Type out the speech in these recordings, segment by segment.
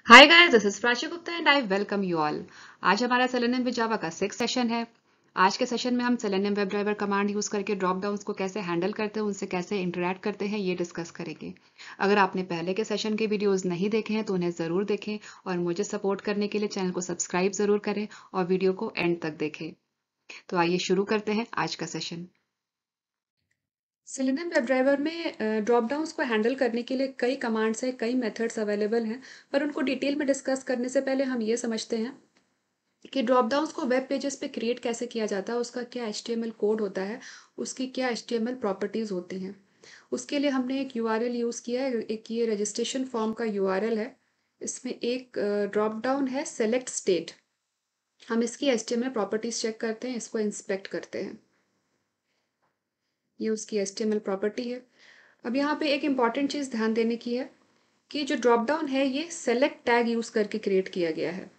Hi guys, this is Prachi Gupta and I welcome you all. आज हमारा selenium with Java का 6 session है। आज के सेशन में हम selenium web driver command use करके ड्रॉप डाउन्स को कैसे हैंडल करते हैं, उनसे कैसे इंटरैक्ट करते हैं, ये डिस्कस करेंगे। अगर आपने पहले के सेशन के वीडियोस नहीं देखे हैं तो उन्हें जरूर देखें और मुझे सपोर्ट करने के लिए चैनल को सब्सक्राइब जरूर करें और वीडियो को एंड तक देखें। तो आइए शुरू करते हैं आज का सेशन। सेलेनियम वेब ड्राइवर में ड्रॉप डाउन्स को हैंडल करने के लिए कई कमांड्स हैं, कई मेथड्स अवेलेबल हैं, पर उनको डिटेल में डिस्कस करने से पहले हम ये समझते हैं कि ड्रॉप डाउन्स को वेब पेजेस पे क्रिएट कैसे किया जाता है, उसका क्या HTML कोड होता है, उसकी क्या HTML प्रॉपर्टीज़ होती हैं। उसके लिए हमने एक URL यूज़ किया है, एक ये रजिस्ट्रेशन फॉर्म का URL है। इसमें एक ड्रॉप डाउन है सेलेक्ट स्टेट। हम इसकी HTML प्रॉपर्टीज़ चेक करते हैं, इसको इंस्पेक्ट करते हैं। ये उसकी HTML प्रॉपर्टी है। अब यहाँ पे एक इम्पॉर्टेंट चीज़ ध्यान देने की है कि जो ड्रॉप डाउन है ये सेलेक्ट टैग यूज़ करके क्रिएट किया गया है।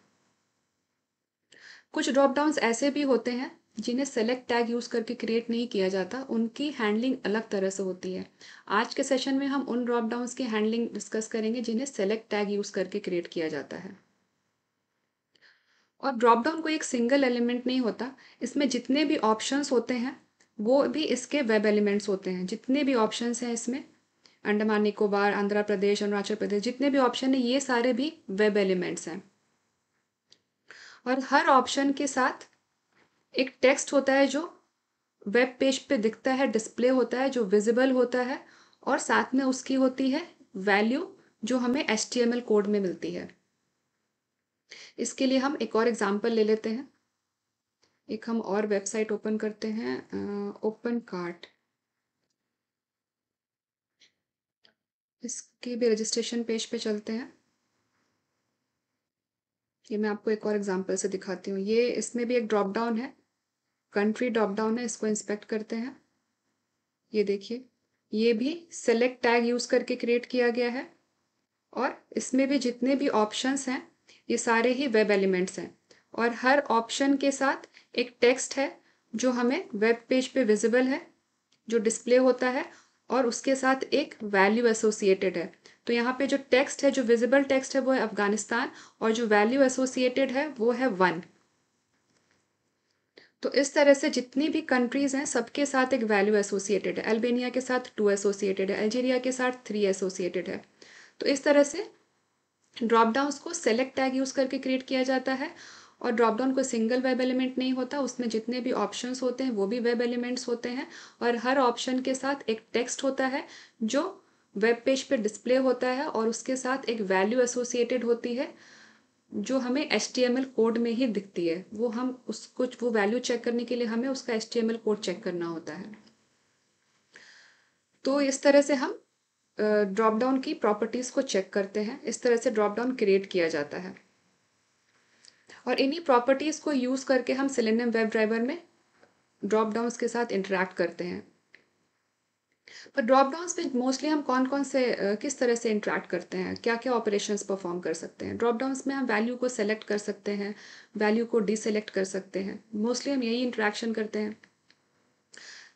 कुछ ड्रॉप डाउन्स ऐसे भी होते हैं जिन्हें सेलेक्ट टैग यूज़ करके क्रिएट नहीं किया जाता, उनकी हैंडलिंग अलग तरह से होती है। आज के सेशन में हम उन ड्रॉप डाउन्स की हैंडलिंग डिस्कस करेंगे जिन्हें सेलेक्ट टैग यूज़ करके क्रिएट किया जाता है। और ड्रॉप डाउन कोई एक सिंगल एलिमेंट नहीं होता, इसमें जितने भी ऑप्शंस होते हैं वो भी इसके वेब एलिमेंट्स होते हैं। जितने भी ऑप्शंस हैं इसमें, अंडमान निकोबार, आंध्र प्रदेश, अरुणाचल प्रदेश, जितने भी ऑप्शन है ये सारे भी वेब एलिमेंट्स हैं। और हर ऑप्शन के साथ एक टेक्स्ट होता है जो वेब पेज पे दिखता है, डिस्प्ले होता है, जो विजिबल होता है, और साथ में उसकी होती है वैल्यू जो हमें HTML कोड में मिलती है। इसके लिए हम एक और एग्जांपल ले लेते हैं। एक हम और वेबसाइट ओपन करते हैं, ओपन कार्ट। इसके भी रजिस्ट्रेशन पेज पे चलते हैं। ये मैं आपको एक और एग्जांपल से दिखाती हूँ। ये इसमें भी एक ड्रॉप डाउन है, कंट्री ड्रॉप डाउन है। इसको इंस्पेक्ट करते हैं। ये देखिए, ये भी सेलेक्ट टैग यूज करके क्रिएट किया गया है और इसमें भी जितने भी ऑप्शंस हैं ये सारे ही वेब एलिमेंट्स हैं। और हर ऑप्शन के साथ एक टेक्स्ट है जो हमें वेब पेज पे विजिबल है, जो डिस्प्ले होता है, और उसके साथ एक वैल्यू एसोसिएटेड है। तो यहाँ पे जो टेक्स्ट है, जो विजिबल टेक्स्ट है वो है अफगानिस्तान, और जो वैल्यू एसोसिएटेड है वो है 1। तो इस तरह से जितनी भी कंट्रीज हैं सबके साथ एक वैल्यू एसोसिएटेड है। अल्बेनिया के साथ 2 एसोसिएटेड है, अल्जीरिया के साथ 3 एसोसिएटेड है। तो इस तरह से ड्रॉप डाउन्स को सेलेक्ट टैग यूज करके क्रिएट किया जाता है। और ड्रॉप डाउन कोई सिंगल वेब एलिमेंट नहीं होता, उसमें जितने भी ऑप्शंस होते हैं वो भी वेब एलिमेंट्स होते हैं। और हर ऑप्शन के साथ एक टेक्स्ट होता है जो वेब पेज पे डिस्प्ले होता है, और उसके साथ एक वैल्यू एसोसिएटेड होती है जो हमें HTML कोड में ही दिखती है। वो वैल्यू चेक करने के लिए हमें उसका HTML कोड चेक करना होता है। तो इस तरह से हम ड्रॉप डाउन की प्रॉपर्टीज को चेक करते हैं। इस तरह से ड्रॉप डाउन क्रिएट किया जाता है और इन्हीं प्रॉपर्टीज को यूज करके हम सेलेनियम वेब ड्राइवर में ड्रॉप डाउन्स के साथ इंटरेक्ट करते हैं। पर ड्रॉप डाउन्स में मोस्टली हम कौन कौन से किस तरह से इंटरेक्ट करते हैं, क्या क्या ऑपरेशंस परफॉर्म कर सकते हैं। ड्रॉप डाउन्स में हम वैल्यू को सेलेक्ट कर सकते हैं, वैल्यू को डिसेलेक्ट कर सकते हैं। मोस्टली हम यही इंटरेक्शन करते हैं।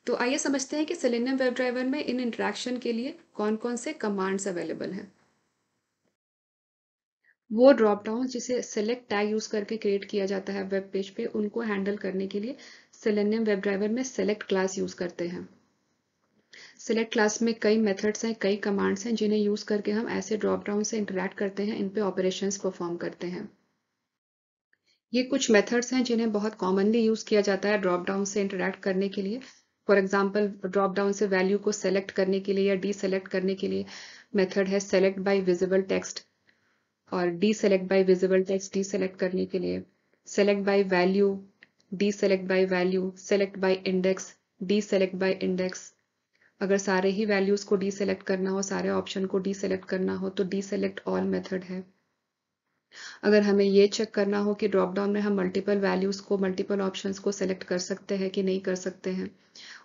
तो आइए समझते हैं कि सेलेनियम वेब ड्राइवर में इन इंटरेक्शन के लिए कौन कौन से कमांड्स अवेलेबल हैं। वो ड्रॉप डाउन जिसे सेलेक्ट टैग यूज करके क्रिएट किया जाता है वेब पेज पे, उनको हैंडल करने के लिए सेलेनियम वेब ड्राइवर में सेलेक्ट क्लास यूज करते हैं। सेलेक्ट क्लास में कई मेथड्स हैं, कई कमांड्स हैं जिन्हें यूज करके हम ऐसे ड्रॉप डाउन से इंटरैक्ट करते हैं, इन पे ऑपरेशंस परफॉर्म करते हैं। ये कुछ मेथड्स हैं जिन्हें बहुत कॉमनली यूज किया जाता है ड्रॉप डाउन से इंटरैक्ट करने के लिए। फॉर एग्जांपल, ड्रॉप डाउन से वैल्यू को सेलेक्ट करने के लिए या डीसेलेक्ट करने के लिए मेथड है सेलेक्ट बाय विजिबल टेक्स्ट, और deselect by visible text deselect करने के लिए select by value, deselect by value, select by index, deselect by index. अगर सारे ही वैल्यूज को डीसेलेक्ट करना हो, सारे ऑप्शन को डीसेलेक्ट करना हो तो डीसेलेक्ट ऑल मेथड है। अगर हमें ये चेक करना हो कि ड्रॉप डाउन में हम मल्टीपल वैल्यूज को, मल्टीपल ऑप्शंस को सेलेक्ट कर सकते हैं कि नहीं कर सकते हैं,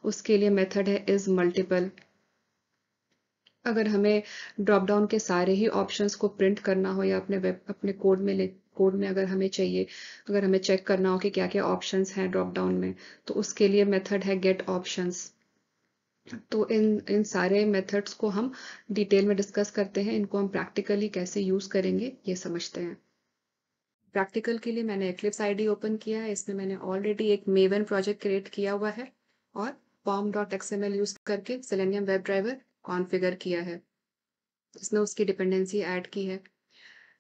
उसके लिए मेथड है इज मल्टीपल। अगर हमें ड्रॉप डाउन के सारे ही ऑप्शंस को प्रिंट करना हो या अपने कोड में अगर हमें चाहिए, अगर हमें चेक करना हो कि क्या क्या ऑप्शंस हैं ड्रॉप डाउन में, तो उसके लिए मेथड है गेट ऑप्शंस। तो इन सारे मेथड्स को हम डिटेल में डिस्कस करते हैं, इनको हम प्रैक्टिकली कैसे यूज़ करेंगे ये समझते हैं। प्रैक्टिकल के लिए मैंने Eclipse IDE ओपन किया है, इसमें मैंने ऑलरेडी एक Maven प्रोजेक्ट क्रिएट किया हुआ है और pom.xml यूज़ करके Selenium वेब ड्राइवर कॉन्फ़िगर किया है। इसमें उसकी डिपेंडेंसी ऐड की है।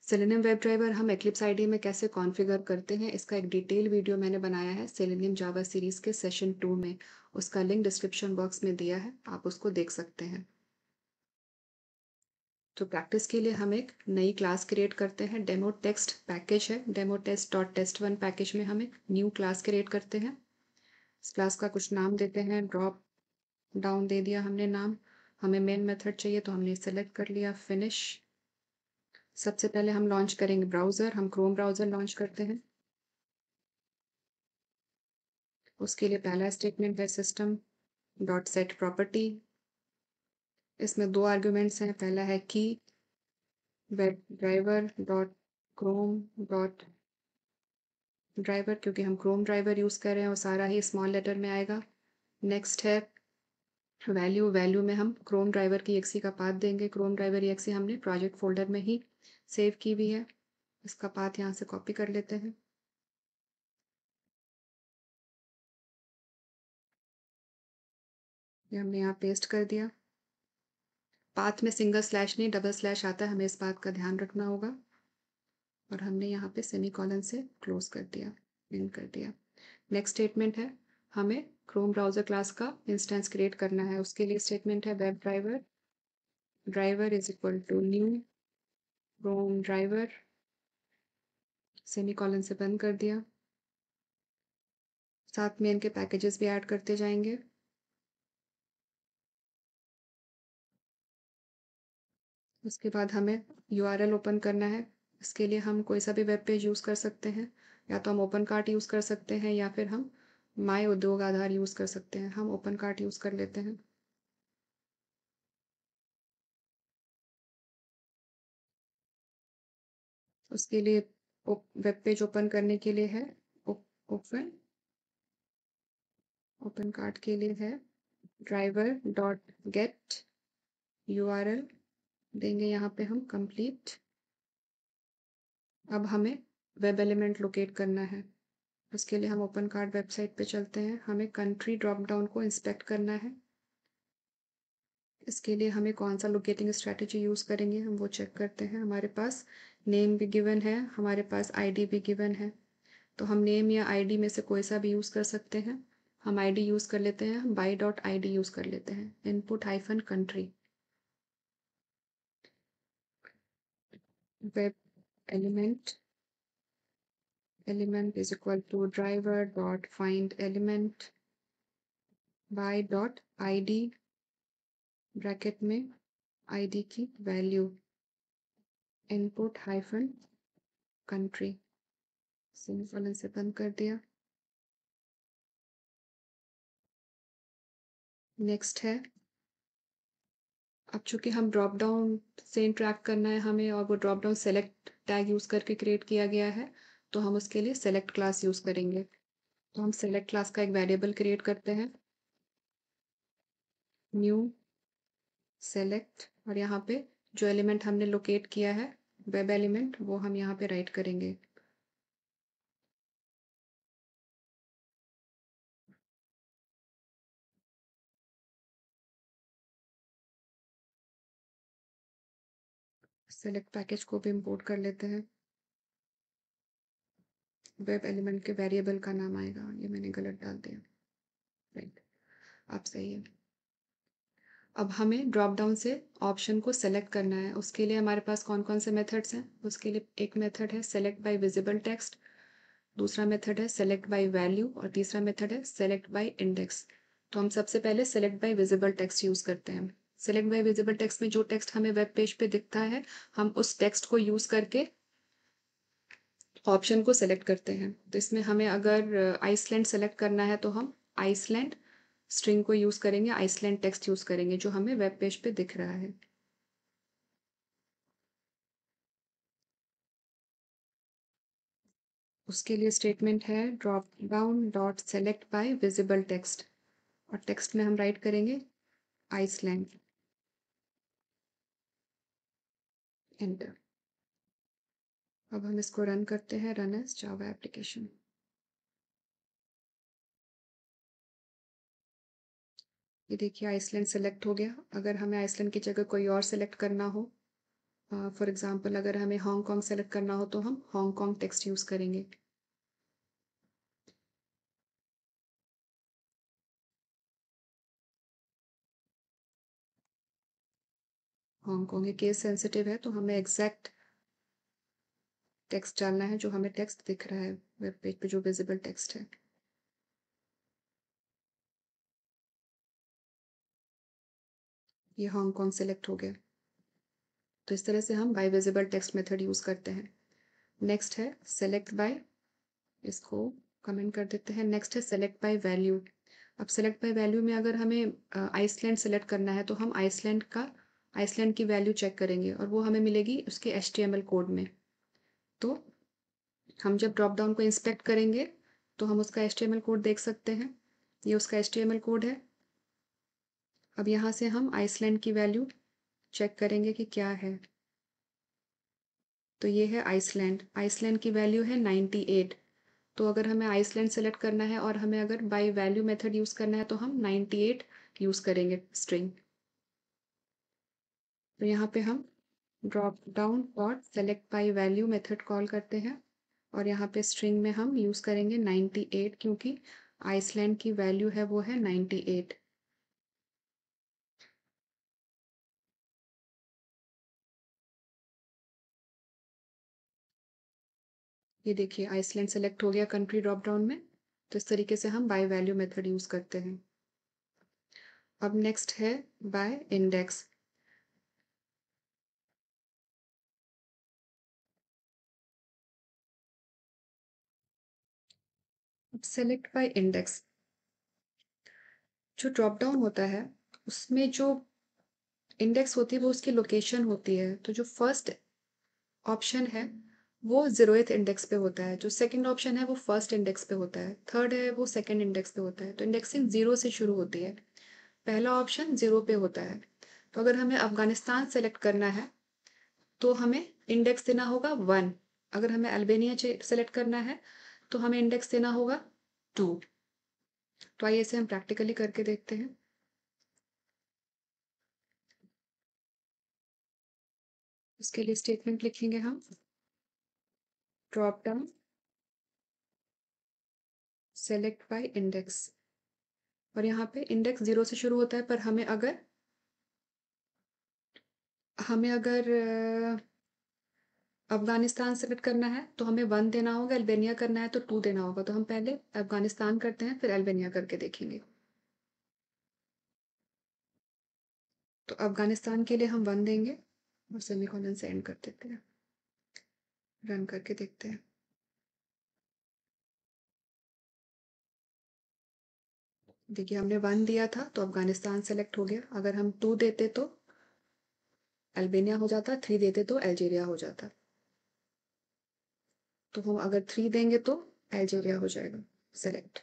Selenium वेब ड्राइवर हम Eclipse IDE में कैसे कॉन्फ़िगर करते हैं, इसका एक डिटेल वीडियो मैंने बनाया है Selenium जावा सीरीज़ के सेशन 2 में। उसका लिंक डिस्क्रिप्शन बॉक्स में दिया है, आप उसको देख सकते हैं। तो प्रैक्टिस के लिए हम एक नई क्लास क्रिएट करते हैं। डेमो टेक्स्ट पैकेज है, demo test dot test one package में हम एक न्यू क्लास क्रिएट करते हैं। इस क्लास का कुछ नाम देते हैं, ड्रॉप डाउन दे दिया हमने नाम। हमें मेन मेथड चाहिए तो हमने सेलेक्ट कर लिया, फिनिश। सबसे पहले हम लॉन्च करेंगे ब्राउज़र, हम क्रोम ब्राउज़र लॉन्च करते हैं। उसके लिए पहला स्टेटमेंट है सिस्टम डॉट सेट प्रॉपर्टी। इसमें 2 आर्ग्यूमेंट्स हैं, पहला है की web driver dot Chrome dot driver, क्योंकि हम क्रोम ड्राइवर यूज़ कर रहे हैं और सारा ही स्मॉल लेटर में आएगा। नेक्स्ट है वैल्यू, वैल्यू में हम क्रोम ड्राइवर की एक्सी का पाथ देंगे। क्रोम ड्राइवर एक्सी हमने प्रोजेक्ट फोल्डर में ही सेव की हुई है, इसका पाथ यहाँ से कॉपी कर लेते हैं। ये हमने यहाँ पेस्ट कर दिया। पाथ में सिंगल स्लैश नहीं डबल स्लैश आता है, हमें इस बात का ध्यान रखना होगा। और हमने यहाँ पे सेमीकोलन से क्लोज कर दिया, एंड कर दिया। नेक्स्ट स्टेटमेंट है, हमें क्रोम ब्राउज़र क्लास का इंस्टेंस क्रिएट करना है। उसके लिए स्टेटमेंट है web driver driver is equal to new Chrome driver, semicolon से बंद कर दिया। साथ में इनके पैकेजेस भी ऐड करते जाएंगे। उसके बाद हमें यूआरएल ओपन करना है। इसके लिए हम कोई सा भी वेब पेज यूज़ कर सकते हैं, या तो हम ओपन कार्ट यूज़ कर सकते हैं या फिर हम माई उद्योग आधार यूज़ कर सकते हैं। हम ओपन कार्ट यूज़ कर लेते हैं। उसके लिए वेब पेज ओपन करने के लिए है ओपन ओपन कार्ट के लिए है ड्राइवर डॉट गेट यूआरएल देंगे यहाँ पे हम कंप्लीट। अब हमें वेब एलिमेंट लोकेट करना है। उसके लिए हम ओपन कार्ट वेबसाइट पे चलते हैं। हमें कंट्री ड्रॉप डाउन को इंस्पेक्ट करना है। इसके लिए हमें कौन सा लोकेटिंग स्ट्रैटेजी यूज़ करेंगे हम वो चेक करते हैं। हमारे पास नेम भी गिवन है, हमारे पास आईडी भी गिवन है, तो हम नेम या आईडी में से कोई सा भी यूज़ कर सकते हैं। हम आईडी यूज़ कर लेते हैं, बाई डॉट आईडी यूज़ कर लेते हैं। Input hyphen country, web element element is equal to driver dot find element by dot ID, bracket में आईडी की value, input hyphen country, semicolon से बंद कर दिया। नेक्स्ट है, अब चूंकि हम ड्रॉप डाउन से इंटरेक्ट करना है हमें, और वो drop down select tag use करके क्रिएट किया गया है, तो हम उसके लिए सेलेक्ट क्लास यूज़ करेंगे। तो हम सेलेक्ट क्लास का एक वेरिएबल क्रिएट करते हैं, न्यू सेलेक्ट, और यहाँ पे जो एलिमेंट हमने लोकेट किया है वेब एलिमेंट, वो हम यहाँ पे राइट करेंगे। सेलेक्ट पैकेज को भी इंपोर्ट कर लेते हैं। वेब एलिमेंट के वेरिएबल का नाम आएगा, ये मैंने गलत डाल दिया, राइट, अब सही है। अब हमें ड्रॉप डाउन से ऑप्शन को सेलेक्ट करना है। उसके लिए हमारे पास कौन कौन से मेथड्स हैं, उसके लिए एक मेथड है सेलेक्ट बाय विजिबल टेक्स्ट, दूसरा मेथड है सेलेक्ट बाय वैल्यू, और तीसरा मेथड है सेलेक्ट बाय इंडेक्स। तो हम सबसे पहले select by visible text use करते हैं। सेलेक्ट बाय विजिबल टेक्स्ट में जो टेक्स्ट हमें वेब पेज पे दिखता है, हम उस टेक्स्ट को यूज़ करके ऑप्शन को सेलेक्ट करते हैं। तो इसमें हमें अगर आइसलैंड सेलेक्ट करना है तो हम आइसलैंड स्ट्रिंग को यूज़ करेंगे, आइसलैंड टेक्स्ट यूज़ करेंगे जो हमें वेब पेज पे दिख रहा है। उसके लिए स्टेटमेंट है drop down dot select by visible text, और टेक्स्ट में हम राइट करेंगे आइसलैंड, एंटर। अब हम इसको रन करते हैं, रन एज जावा एप्लीकेशन। ये देखिए आइसलैंड सेलेक्ट हो गया। अगर हमें आइसलैंड की जगह कोई और सेलेक्ट करना हो, फॉर एग्जांपल अगर हमें हांगकांग सेलेक्ट करना हो तो हम हांगकांग टेक्स्ट यूज करेंगे। हांगकांग ये केस सेंसिटिव है तो हमें एग्जैक्ट टेक्स्ट डालना है जो हमें टेक्स्ट दिख रहा है वेब पेज पे, जो विजिबल टेक्स्ट है। ये हांगकांग सेलेक्ट हो गया। तो इस तरह से हम by visible text method use करते हैं। नेक्स्ट है सेलेक्ट बाय, इसको कमेंट कर देते हैं। नेक्स्ट है सेलेक्ट बाय वैल्यू। अब सेलेक्ट बाय वैल्यू में अगर हमें आइसलैंड सेलेक्ट करना है तो हम आइसलैंड की वैल्यू चेक करेंगे और वो हमें मिलेगी उसके HTML कोड में। तो हम जब ड्रॉप डाउन को इंस्पेक्ट करेंगे तो हम उसका HTML कोड देख सकते हैं। ये उसका HTML कोड है। अब यहाँ से हम आइसलैंड की वैल्यू चेक करेंगे कि क्या है। तो ये है आइसलैंड, आइसलैंड की वैल्यू है 98। तो अगर हमें आइसलैंड सेलेक्ट करना है और हमें अगर बाय वैल्यू मेथड यूज करना है तो हम 98 यूज करेंगे स्ट्रिंग। तो यहाँ पे हम ड्रॉप डाउन और select by value method call करते हैं और यहाँ पे स्ट्रिंग में हम यूज करेंगे 98 क्योंकि आइसलैंड की वैल्यू है वो है 98। ये देखिए आइसलैंड सेलेक्ट हो गया कंट्री ड्रॉप डाउन में। तो इस तरीके से हम बाय वैल्यू मेथड यूज करते हैं। अब नेक्स्ट है बाय इंडेक्स। अब सेलेक्ट बाय इंडेक्स, जो ड्रॉप डाउन होता है उसमें जो इंडेक्स होती है वो उसकी लोकेशन होती है। तो जो फर्स्ट ऑप्शन है वो 0th इंडेक्स पे होता है, जो सेकंड ऑप्शन है वो फर्स्ट इंडेक्स पे होता है, थर्ड है वो सेकंड इंडेक्स पे होता है। तो इंडेक्सिंग 0 से शुरू होती है। पहला ऑप्शन 0 पे होता है। तो अगर हमें अफगानिस्तान सेलेक्ट करना है तो हमें इंडेक्स देना होगा 1। अगर हमें अल्बेनिया सेलेक्ट करना है तो हमें इंडेक्स देना होगा 2। तो आइए इसे हम प्रैक्टिकली करके देखते हैं। उसके लिए स्टेटमेंट लिखेंगे हम, drop down select by index. और यहाँ पे इंडेक्स 0 से शुरू होता है, पर हमें अगर अफगानिस्तान सेलेक्ट करना है तो हमें 1 देना होगा, अल्बेनिया करना है तो 2 देना होगा। तो हम पहले अफगानिस्तान करते हैं फिर अल्बेनिया करके देखेंगे। तो अफगानिस्तान के लिए हम 1 देंगे और सेमीकोलन से एंड कर देते हैं। रन करके देखते हैं। देखिए हमने 1 दिया था तो अफगानिस्तान सेलेक्ट हो गया। अगर हम 2 देते तो अल्बेनिया हो जाता, 3 देते तो अल्जीरिया हो जाता। तो हम अगर 3 देंगे तो अल्जीरिया हो जाएगा सेलेक्ट।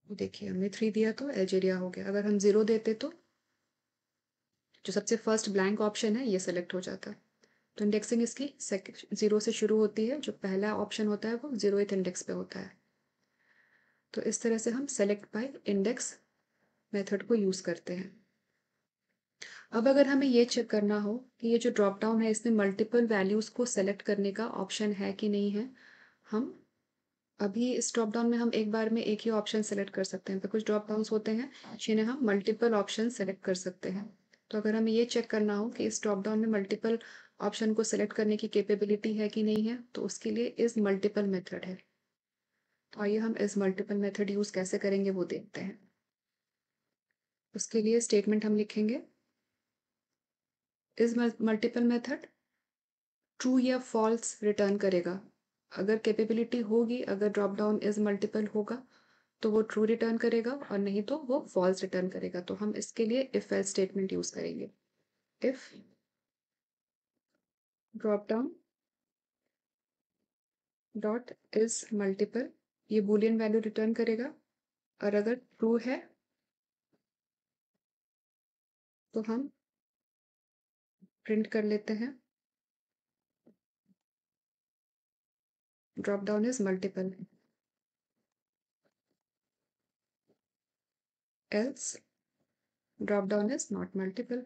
देखिए हमने 3 दिया तो अल्जीरिया हो गया। अगर हम 0 देते तो जो सबसे फर्स्ट ब्लैंक ऑप्शन है ये सेलेक्ट हो जाता है। तो इंडेक्सिंग इसकी 0 से शुरू होती है, जो पहला ऑप्शन होता है वो 0th इंडेक्स पे होता है। तो इस तरह से हम सेलेक्ट बाय इंडेक्स मेथड को यूज करते हैं। अब अगर हमें ये चेक करना हो कि ये जो ड्रॉप डाउन है इसमें मल्टीपल वैल्यूज को सेलेक्ट करने का ऑप्शन है कि नहीं है, हम अभी इस ड्रॉप डाउन में हम एक बार में एक ही ऑप्शन सेलेक्ट कर सकते हैं। तो कुछ ड्रॉप डाउन्स होते हैं जिन्हें हम मल्टीपल ऑप्शन सेलेक्ट कर सकते हैं। तो अगर हमें ये चेक करना हो कि इस ड्रॉप डाउन में मल्टीपल ऑप्शन को सेलेक्ट करने की कैपेबिलिटी है कि नहीं है, तो उसके लिए इस मल्टीपल मेथड है। तो आइए हम इस मल्टीपल मेथड यूज कैसे करेंगे वो देखते हैं। उसके लिए स्टेटमेंट हम लिखेंगे, इस मल्टीपल मेथड ट्रू या फॉल्स रिटर्न करेगा। अगर कैपेबिलिटी होगी, अगर ड्रॉप डाउन इज मल्टीपल होगा तो वो ट्रू रिटर्न करेगा और नहीं तो वो फॉल्स रिटर्न करेगा। तो हम इसके लिए इफ एल्स स्टेटमेंट यूज करेंगे। If drop down dot is multiple, ये बूलियन वैल्यू रिटर्न करेगा, और अगर ट्रू है तो हम प्रिंट कर लेते हैं drop down is multiple, else drop down is not multiple.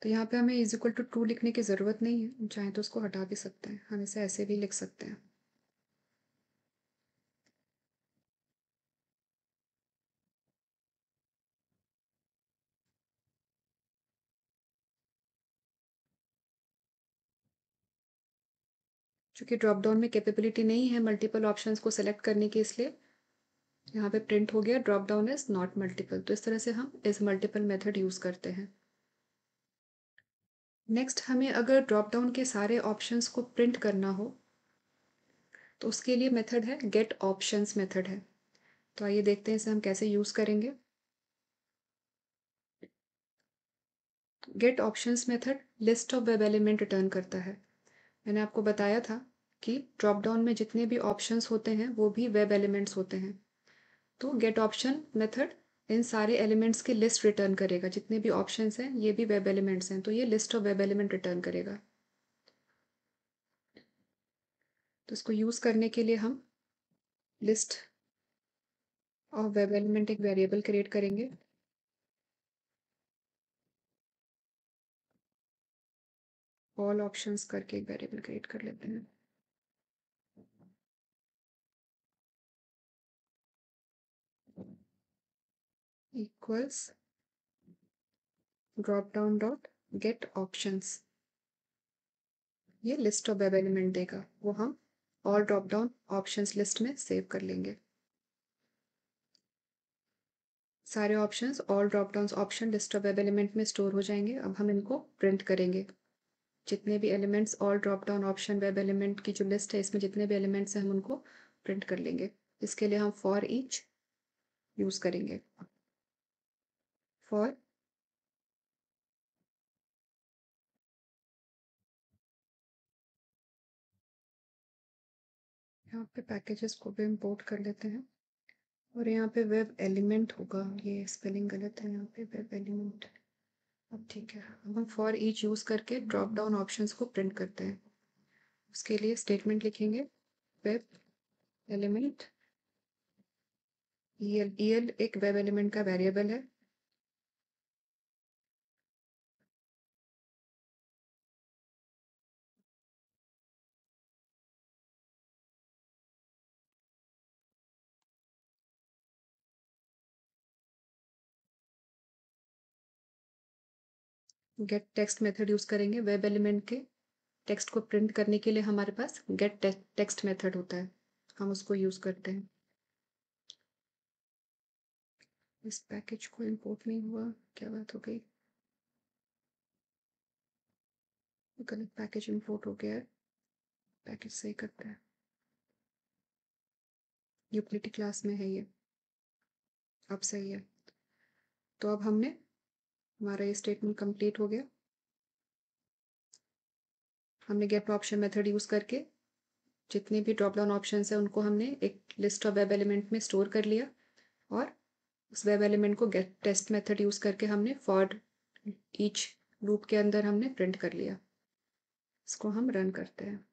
तो यहाँ पे हमें इज इक्वल टू ट्रू लिखने की ज़रूरत नहीं है, हम चाहें तो उसको हटा भी सकते हैं, हम इसे ऐसे भी लिख सकते हैं। चूंकि ड्रॉप डाउन में कैपेबिलिटी नहीं है मल्टीपल ऑप्शंस को सेलेक्ट करने की, इसलिए यहाँ पे प्रिंट हो गया drop down is not multiple. तो इस तरह से हम इज मल्टीपल मेथड यूज़ करते हैं। नेक्स्ट, हमें अगर ड्रॉप डाउन के सारे ऑप्शंस को प्रिंट करना हो तो उसके लिए मेथड है गेट ऑप्शंस मेथड है। तो आइए देखते हैं इसे हम कैसे यूज़ करेंगे। Get options method list of web element return करता है। मैंने आपको बताया था कि ड्रॉप डाउन में जितने भी ऑप्शंस होते हैं वो भी वेब एलिमेंट्स होते हैं। तो गेट ऑप्शन मेथड इन सारे एलिमेंट्स की लिस्ट रिटर्न करेगा, जितने भी ऑप्शंस हैं ये भी वेब एलिमेंट्स हैं, तो ये list of web element return करेगा। तो इसको यूज़ करने के लिए हम लिस्ट ऑफ वेब एलिमेंट एक वेरिएबल क्रिएट करेंगे। ऑल ऑप्शंस करके एक वेरिएबल क्रिएट कर लेते हैं। Equals drop down dot gate options, ये लिस्ट ऑफ वेब एलिमेंट देगा, वो हम all drop down options list में सेव कर लेंगे। सारे options all drop down option list of web element में स्टोर हो जाएंगे। अब हम इनको प्रिंट करेंगे। जितने भी elements all drop down option web element की जो लिस्ट है इसमें जितने भी एलिमेंट्स हैं हम उनको प्रिंट कर लेंगे। इसके लिए हम फॉर ईच यूज़ करेंगे। फॉर यहाँ पे पैकेजेस को भी इंपोर्ट कर लेते हैं, और यहाँ पे वेब एलिमेंट होगा, ये स्पेलिंग गलत है, यहाँ पे वेब एलिमेंट। अब ठीक है, अब हम फॉर ईच यूज़ करके ड्रॉप डाउन ऑप्शंस को प्रिंट करते हैं। उसके लिए स्टेटमेंट लिखेंगे वेब एलिमेंट EL एक वेब एलिमेंट का वेरिएबल है। गेट टेक्स्ट मेथड यूज़ करेंगे। वेब एलिमेंट के टेक्स्ट को प्रिंट करने के लिए हमारे पास गेट टेक्स्ट मेथड होता है, हम उसको यूज़ करते हैं। इस पैकेज को इंपोर्ट नहीं हुआ, क्या बात हो गई? गलत पैकेज इंपोर्ट हो गया है, पैकेज सही करते हैं। यूटिलिटी क्लास में है ये, अब सही है। तो अब हमारा ये स्टेटमेंट कंप्लीट हो गया। हमने गेट ऑप्शन मेथड यूज़ करके जितने भी ड्रॉप डाउन ऑप्शन है उनको हमने एक लिस्ट ऑफ वेब एलिमेंट में स्टोर कर लिया, और उस वेब एलिमेंट को गेट टेस्ट मेथड यूज़ करके हमने फॉर ईच लूप के अंदर हमने प्रिंट कर लिया। इसको हम रन करते हैं।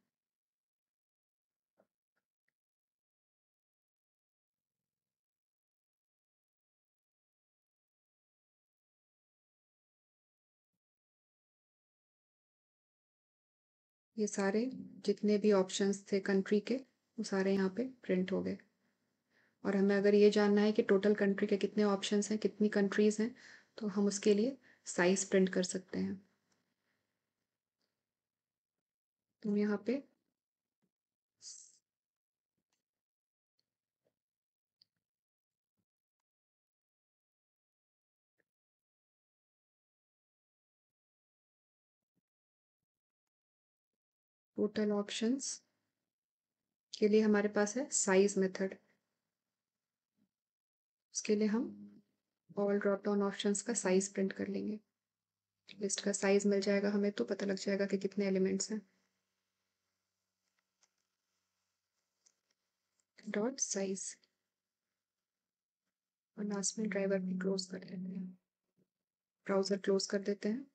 ये सारे जितने भी ऑप्शंस थे कंट्री के वो सारे यहाँ पे प्रिंट हो गए। और हमें अगर ये जानना है कि टोटल कंट्री के कितने ऑप्शंस हैं, कितनी कंट्रीज़ हैं, तो हम उसके लिए साइज प्रिंट कर सकते हैं। तो यहाँ पे टोटल ऑप्शंस के लिए हमारे पास है साइज मेथड। उसके लिए हम ऑल ड्रॉप डाउन ऑप्शंस का साइज प्रिंट कर लेंगे। लिस्ट का साइज मिल जाएगा हमें, तो पता लग जाएगा कि कितने एलिमेंट्स हैं। डॉट साइज, और लास्ट में ड्राइवर भी क्लोज कर देते हैं, ब्राउजर क्लोज कर देते हैं।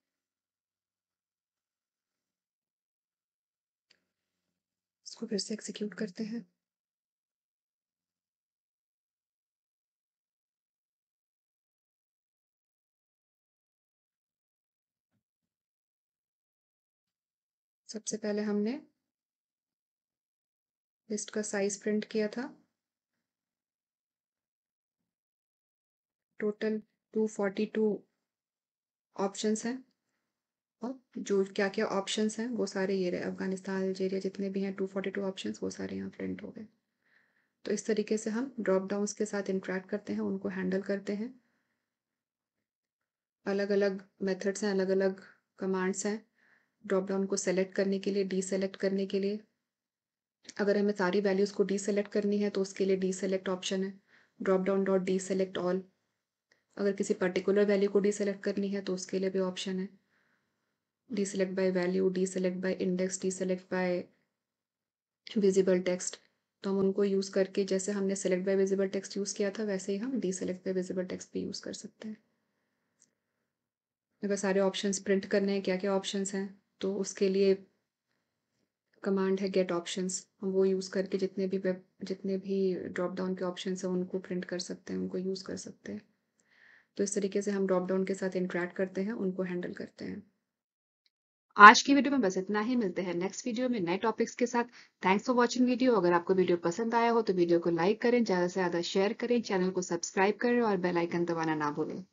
इसको फिर से एग्जीक्यूट करते हैं। सबसे पहले हमने लिस्ट का साइज प्रिंट किया था। टोटल 242 ऑप्शंस हैं, और जो क्या क्या ऑप्शंस हैं वो सारे ये रहे, अफगानिस्तान, अल्जीरिया, जितने भी हैं 242 ऑप्शंस, वो सारे यहाँ प्रिंट हो गए। तो इस तरीके से हम ड्रॉप डाउन्स के साथ इंटरेक्ट करते हैं, उनको हैंडल करते हैं। अलग अलग मेथड्स हैं, अलग अलग कमांड्स हैं ड्रॉप डाउन को सेलेक्ट करने के लिए, डी सेलेक्ट करने के लिए। अगर हमें सारी वैल्यूज़ को डी सेलेक्ट करनी है तो उसके लिए डी सेलेक्ट ऑप्शन है, drop down dot deselect all. अगर किसी पर्टिकुलर वैल्यू को डी सेलेक्ट करनी है तो उसके लिए भी ऑप्शन है, deselect by value, deselect by index, deselect by visible text. तो हम उनको यूज़ करके, जैसे हमने select by visible text use किया था, वैसे ही हम deselect by visible text भी यूज़ कर सकते हैं। अगर सारे ऑप्शंस प्रिंट करने हैं, क्या क्या ऑप्शंस हैं, तो उसके लिए कमांड है गेट ऑप्शंस। हम वो यूज़ करके जितने भी ड्रॉप डाउन के ऑप्शंस हैं उनको प्रिंट कर सकते हैं, उनको यूज़ कर सकते हैं। तो इस तरीके से हम ड्रॉप डाउन के साथ इंटरेक्ट करते हैं, उनको हैंडल करते हैं। आज की वीडियो में बस इतना ही। मिलते हैं नेक्स्ट वीडियो में नए टॉपिक्स के साथ। Thanks for watching video. अगर आपको वीडियो पसंद आया हो तो वीडियो को लाइक करें, ज़्यादा से ज़्यादा शेयर करें, चैनल को सब्सक्राइब करें और बेल आइकन दबाना ना भूलें।